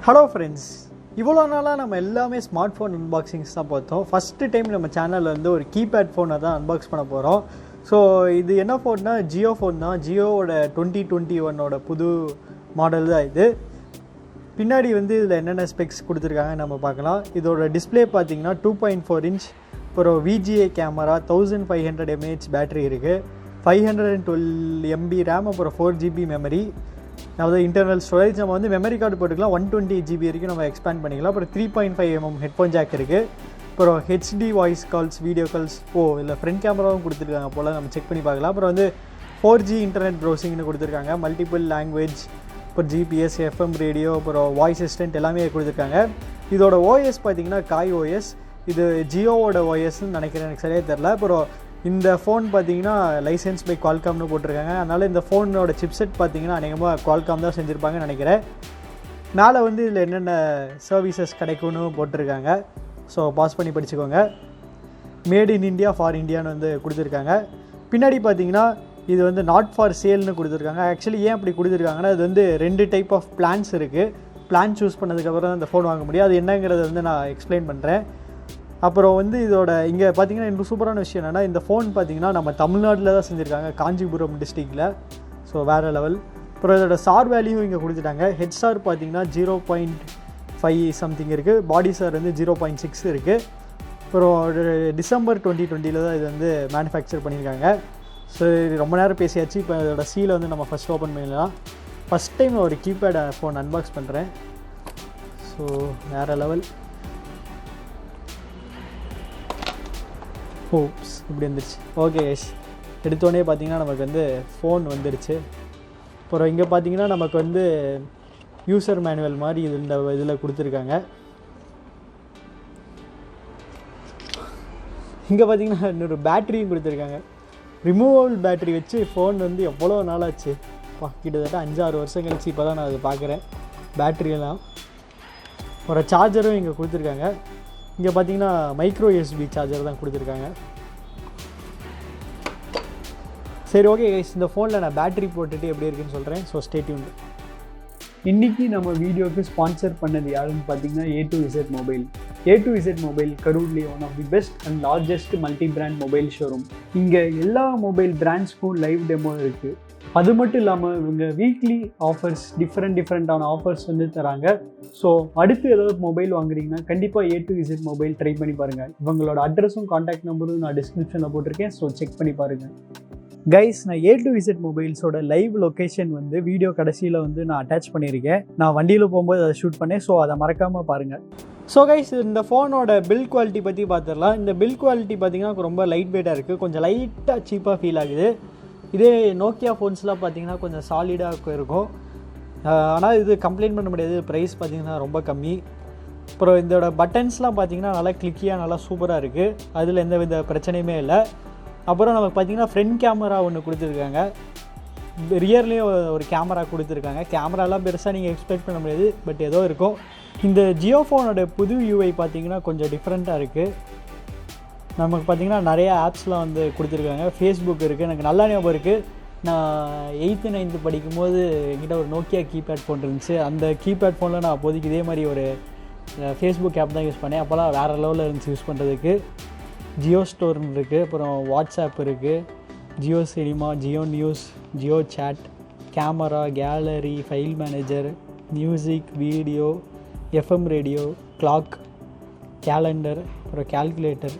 Hello friends, இவ்வளோ நாளாக நம்ம எல்லாமே ஸ்மார்ட் ஃபோன் அன்பாக்சிங்ஸ் தான் பார்த்தோம். ஃபஸ்ட்டு டைம் நம்ம சேனலில் வந்து ஒரு கீபேட் ஃபோனை தான் அன்பாக்ஸ் பண்ண போகிறோம். ஸோ இது என்ன ஃபோன்னா ஜியோ ஃபோன் தான். ஜியோவோட 2021 புது மாடல் தான் இது. பின்னாடி வந்து இதில் என்னென்ன ஸ்பெக்ஸ் கொடுத்துருக்காங்க நம்ம பார்க்கலாம். இதோட டிஸ்பிளே பார்த்தீங்கன்னா 2.4 இன்ச், அப்புறம் VGA கேமரா, 1500 mAh பேட்ரி இருக்குது, 512 MB ரேம், அப்புறம் 4 GB மெமரி, அதாவது இன்டர்னல் ஸ்டோரேஜ். நம்ம வந்து மெமரி கார்டு போட்டுக்கலாம், 120 GB வரைக்கும் நம்ம எக்ஸ்பேண்ட் பண்ணிக்கலாம். அப்புறம் 3.5 mm ஹெட்ஃபோன் ஜாக் இருக்குது. அப்புறம் HD voice calls, video calls, இல்லை ஃப்ரண்ட் கேமராவும் கொடுத்துருக்காங்க போல், நம்ம செக் பண்ணி பார்க்கலாம். அப்புறம் வந்து 4G இன்டர்நெட் ப்ரௌசிங்னு கொடுத்துருக்காங்க, மல்டிபிள் லாங்குவேஜ், அப்புறம் GPS, FM ரேடியோ, அப்புறம் வாய்ஸ் அசிஸ்டன்ட் எல்லாமே கொடுத்துருக்காங்க. இதோட OS பார்த்தீங்கன்னா காய் OS. இது ஜியோவோட OSன்னு நினைக்கிறேன், எனக்கு சரியாக தெரில. அப்புறம் இந்த ஃபோன் பார்த்தீங்கன்னா லைசன்ஸ் பை குவால்காம்னு போட்டிருக்காங்க. அதனால் இந்த ஃபோனோட சிப்செட் பார்த்தீங்கன்னா அநேகமாக குவால்காம் தான் செஞ்சுருப்பாங்கன்னு நினைக்கிறேன். மேலே வந்து இதில் என்னென்ன சர்வீசஸ் கிடைக்கும்னு போட்டிருக்காங்க. ஸோ பாஸ் பண்ணி படிச்சுக்கோங்க. மேட் இன் இண்டியா ஃபார் இண்டியான்னு வந்து கொடுத்துருக்காங்க. பின்னாடி பார்த்தீங்கன்னா இது வந்து நாட் ஃபார் சேல்னு கொடுத்துருக்காங்க. ஆக்சுவலி ஏன் அப்படி கொடுத்துருக்காங்கன்னா, இது வந்து 2 டைப் ஆஃப் பிளான்ஸ் இருக்குது. பிளான் சூஸ் பண்ணதுக்கப்புறம் தான் இந்த ஃபோன் வாங்க முடியும். அது என்னங்கிறத வந்து நான் எக்ஸ்பிளைன் பண்ணுறேன். அப்புறம் வந்து இதோட இங்கே பார்த்தீங்கன்னா இன்னும் சூப்பரான விஷயம் என்னென்னா, இந்த ஃபோன் பார்த்தீங்கன்னா நம்ம தமிழ்நாட்டில் தான் செஞ்சுருக்காங்க, காஞ்சிபுரம் டிஸ்ட்ரிக்டில். ஸோ வேறு லெவல். அப்புறம் இதோட சார் வேல்யூ இங்கே கொடுத்துட்டாங்க. ஹெச்ஆர் பார்த்தீங்கன்னா 0.5 சம்திங் இருக்குது, பாடி சார் வந்து 0.6 இருக்குது. அப்புறம் டிசம்பர் 2020 தான் இது வந்து மேனுஃபேக்சர் பண்ணியிருக்காங்க. ஸோ ரொம்ப நேரம் பேசியாச்சு. இப்போ இதோட சீலை வந்து நம்ம ஃபஸ்ட் ஓப்பன் பண்ணிடலாம். ஃபஸ்ட் டைம் ஒரு கீபேட் ஃபோன் அன்பாக்ஸ் பண்ணுறேன். ஸோ வேறு லெவல். ஓப்ஸ், இப்படி வந்துருச்சு. ஓகே கைஸ், எடுத்தோடனே பார்த்தீங்கன்னா நமக்கு வந்து ஃபோன் வந்துருச்சு. அப்புறம் இங்கே பார்த்தீங்கன்னா நமக்கு வந்து யூசர் மேனுவல் மாதிரி இந்த இதில் கொடுத்துருக்காங்க. இங்கே பார்த்தீங்கன்னா இன்னொரு பேட்டரியும் கொடுத்துருக்காங்க. ரிமூவபிள் பேட்டரி வச்சு ஃபோன் வந்து எவ்வளோ நாளாச்சு, கிட்டத்தட்ட 5-6 வருஷம் கழிச்சு இப்போ தான் நான் அதை பார்க்குறேன் பேட்டரியெல்லாம். ஒரு சார்ஜரும் இங்கே கொடுத்துருக்காங்க. இங்கே பார்த்தீங்கன்னா மைக்ரோ USB சார்ஜர் தான் கொடுத்துருக்காங்க. சரி, ஓகே கைஸ், இந்த ஃபோனில் நான் பேட்டரி போட்டுட்டு எப்படி இருக்குன்னு சொல்கிறேன். So stay tuned. இன்றைக்கி நம்ம வீடியோவுக்கு ஸ்பான்சர் பண்ணது யாருன்னு பார்த்தீங்கன்னா A to Z mobile. A to Z mobile கரூர்லேயே one of the best and largest multi brand mobile showroom. இங்கே எல்லா மொபைல் பிராண்ட்ஸ்க்கும் லைவ் டெமோ இருக்குது. அது மட்டும் இல்லாமல் இவங்க வீக்லி ஆஃபர்ஸ், டிஃப்ரெண்ட்டான ஆஃபர்ஸ் வந்து தராங்க. ஸோ அடுத்து ஏதாவது மொபைல் வாங்குறீங்கன்னா கண்டிப்பாக A to Z mobile try பண்ணி பாருங்கள். இவங்களோட அட்ரஸும் கான்டாக்ட் நம்பரும் நான் டிஸ்கிரிப்ஷனில் போட்டிருக்கேன். ஸோ செக் பண்ணி பாருங்கள். கைஸ், நான் A to Z மொபைல்ஸோட லைவ் லொக்கேஷன் வந்து வீடியோ கடைசியில் வந்து நான் அட்டாச் பண்ணியிருக்கேன். நான் வண்டியில் போகும்போது அதை ஷூட் பண்ணேன். ஸோ அதை மறக்காமல் பாருங்கள். ஸோ கைஸ், இந்த ஃபோனோட பில்ட் குவாலிட்டி பற்றி பார்த்துடலாம். இந்த பில்ட் குவாலிட்டி பார்த்திங்கன்னா ரொம்ப லைட் வெயிட்டாக இருக்குது, கொஞ்சம் லைட்டாக சீப்பாக ஃபீல் ஆகுது. இதே நோக்கியா ஃபோன்ஸ்லாம் பார்த்திங்கன்னா கொஞ்சம் சாலிடாக இருக்கும். ஆனால் இது கம்ப்ளைண்ட் பண்ண முடியாது, ப்ரைஸ் பார்த்திங்கன்னா ரொம்ப கம்மி. அப்புறம் இதோட பட்டன்ஸ்லாம் பார்த்திங்கன்னா நல்லா கிளிக்கியாக நல்லா சூப்பராக இருக்குது, அதில் எந்த வித பிரச்சனையுமே இல்லை. அப்புறம் நமக்கு பார்த்திங்கன்னா ஃப்ரண்ட் கேமரா ஒன்று கொடுத்துருக்காங்க, ரியர்லேயும் ஒரு கேமரா கொடுத்துருக்காங்க. கேமராலாம் பெருசாக நீங்கள் எக்ஸ்பெக்ட் பண்ண முடியாது, பட் ஏதோ இருக்கும். இந்த ஜியோ ஃபோனோட புது UI பார்த்திங்கன்னா கொஞ்சம் டிஃப்ரெண்ட்டாக இருக்குது. நமக்கு பார்த்திங்கன்னா நிறையா ஆப்ஸ்லாம் வந்து கொடுத்துருக்காங்க. ஃபேஸ்புக் இருக்குது, எனக்கு நல்லா ஞாபகம் இருக்குது. நான் 8th 9th படிக்கும்போது என்கிட்ட ஒரு நோக்கியா கீபேட் ஃபோன் இருந்துச்சு. அந்த கீபேட் ஃபோனில் நான் அப்போதைக்கு இதே மாதிரி ஒரு ஃபேஸ்புக் ஆப் தான் யூஸ் பண்ணேன். அப்போல்லாம் வேறு லெவலில் இருந்துச்சு யூஸ் பண்ணுறதுக்கு. ஜியோ ஸ்டோர்னு இருக்குது, அப்புறம் வாட்ஸ்அப் இருக்குது, Jio cinema, Jio news, Jio chat, camera, gallery, file manager, music, video, FM radio, clock, calendar, அப்புறம் கால்குலேட்டர்,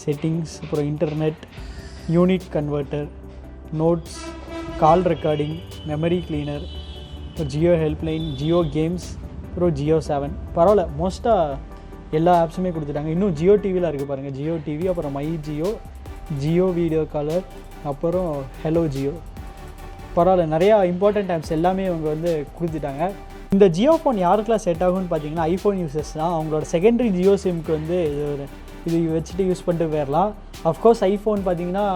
செட்டிங்ஸ், அப்புறம் internet, unit converter, notes, call recording, memory cleaner, Jio helpline, Jio games, அப்புறம் ஜியோ 7. பரவாயில்ல, மோஸ்ட்டாக எல்லா ஆப்ஸுமே கொடுத்துட்டாங்க. இன்னும் ஜியோ டிவியில் இருக்குது பாருங்கள், ஜியோ டிவி, அப்புறம் my Jio, Jio video caller, அப்புறம் ஹலோ ஜியோ. பரவாயில்ல, நிறையா இம்பார்ட்டண்ட் ஆப்ஸ் எல்லாமே அவங்க வந்து கொடுத்துட்டாங்க. இந்த ஜியோ ஃபோன் யாருக்கெல்லாம் செட் ஆகும்னு பார்த்தீங்கன்னா ஐஃபோன் யூசர்ஸ் தான். அவங்களோட செகண்டரி ஜியோ சிம்க்கு வந்து இது வச்சுட்டு யூஸ் பண்ணிட்டு போயிடலாம். அஃப்கோர்ஸ் ஐஃபோன் பார்த்தீங்கன்னா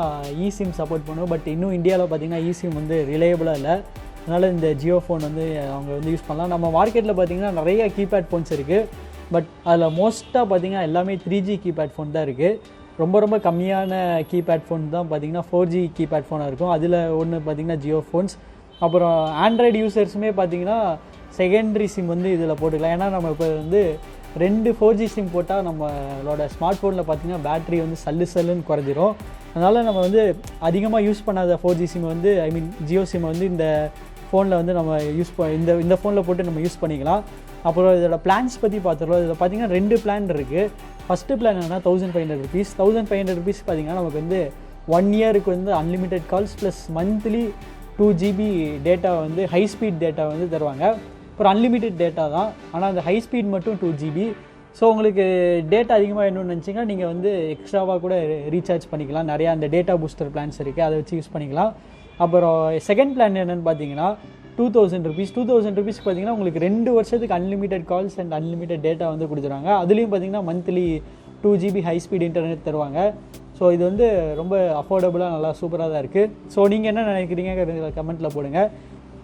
இசிம் சப்போர்ட் பண்ணும், பட் இன்னும் இந்தியாவில் பார்த்தீங்கன்னா இசிம் வந்து ரிலையபிளாக இல்லை. அதனால் இந்த ஜியோ ஃபோன் வந்து அவங்க வந்து யூஸ் பண்ணலாம். நம்ம மார்க்கெட்டில் பார்த்தீங்கன்னா நிறைய கீபேட் ஃபோன்ஸ் இருக்குது, பட் அதில் மோஸ்ட்டாக பார்த்திங்கன்னா எல்லாமே 3G கீபேட் ஃபோன் தான் இருக்குது. ரொம்ப கம்மியான கீபேட் ஃபோன் தான் பார்த்திங்கன்னா 4G கீபேட் ஃபோனாக இருக்கும். அதில் ஒன்று பார்த்திங்கன்னா ஜியோ ஃபோன்ஸ். அப்புறம் ஆண்ட்ராய்டு யூசர்ஸுமே பார்த்திங்கன்னா செகண்டரி சிம் வந்து இதில் போட்டுக்கலாம். ஏன்னா நம்ம இப்போ வந்து 2 4G சிம் போட்டால் நம்மளோட ஸ்மார்ட் ஃபோனில் பார்த்திங்கன்னா பேட்ரி வந்து சல்லுன்னு குறைஞ்சிரும். அதனால் நம்ம வந்து அதிகமாக யூஸ் பண்ணாத 4G சிம் வந்து ஜியோ சிம் வந்து இந்த ஃபோனில் வந்து நம்ம இந்த ஃபோனில் போட்டு நம்ம யூஸ் பண்ணிக்கலாம். அப்புறம் இதோட பிளான்ஸ் பற்றி பார்த்துருவோம். இதில் பார்த்திங்கன்னா 2 பிளான் இருக்குது. ஃபஸ்ட்டு பிளான் என்னென்னா 1500 rupees. 1500 rupees பார்த்திங்கன்னா நமக்கு வந்து 1 இயருக்கு வந்து unlimited calls plus monthly 2 GB data வந்து ஹை ஸ்பீட் டேட்டா வந்து தருவாங்க. அப்புறம் அன்லிமிட்டெட் டேட்டா தான், ஆனால் அந்த ஹை ஸ்பீட் மட்டும் 2 GB. ஸோ உங்களுக்கு டேட்டா அதிகமாக வேணும்னு நினச்சிங்கன்னா நீங்கள் வந்து எக்ஸ்ட்ராவாக கூட ரீசார்ஜ் பண்ணிக்கலாம். நிறையா அந்த டேட்டா பூஸ்டர் பிளான்ஸ் இருக்குது, அதை வச்சு யூஸ் பண்ணிக்கலாம். அப்புறம் செகண்ட் பிளான் என்னென்னு பார்த்தீங்கன்னா 2000 rupees. 2000 rupees பார்த்தீங்கன்னா உங்களுக்கு 2 வருஷத்துக்கு unlimited calls and unlimited data வந்து கொடுத்துருவாங்க. அதுலேயும் பார்த்தீங்கன்னா monthly 2 GB high speed internet தருவாங்க. ஸோ இது வந்து ரொம்ப அஃபோர்டபுளாக நல்லா சூப்பராக தான் இருக்குது. ஸோ நீங்கள் என்ன நினைக்கிறீங்க கமெண்ட்டில் போடுங்க.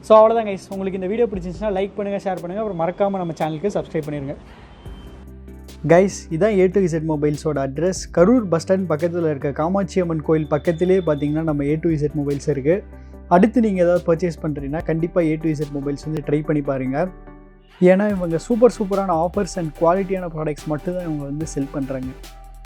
ஸோ அவ்வளோதான் கைஸ். உங்களுக்கு இந்த வீடியோ பிடிச்சிருந்துச்சுன்னா லைக் பண்ணுங்கள், ஷேர் பண்ணுங்கள், அப்புறம் மறக்காமல் நம்ம சேனலுக்கு சப்ஸ்கிரைப் பண்ணிடுங்க. கைஸ், இதான் A to Z மொபைல்ஸோட அட்ரஸ். கரூர் பஸ் ஸ்டாண்ட் பக்கத்தில் இருக்க காமாட்சி அம்மன் கோயில் பக்கத்திலே பார்த்தீங்கன்னா நம்ம A to Z மொபைல்ஸ் இருக்குது. அடுத்து நீங்கள் ஏதாவது பர்ச்சேஸ் பண்ணுறீங்கன்னா கண்டிப்பாக A to Z மொபைல்ஸ் வந்து ட்ரை பண்ணி பாருங்கள். ஏன்னா இவங்க சூப்பரான ஆஃபர்ஸ் அண்ட் குவாலிட்டியான ப்ராடக்ட்ஸ் மட்டும்தான் இவங்க வந்து செல் பண்ணுறாங்க.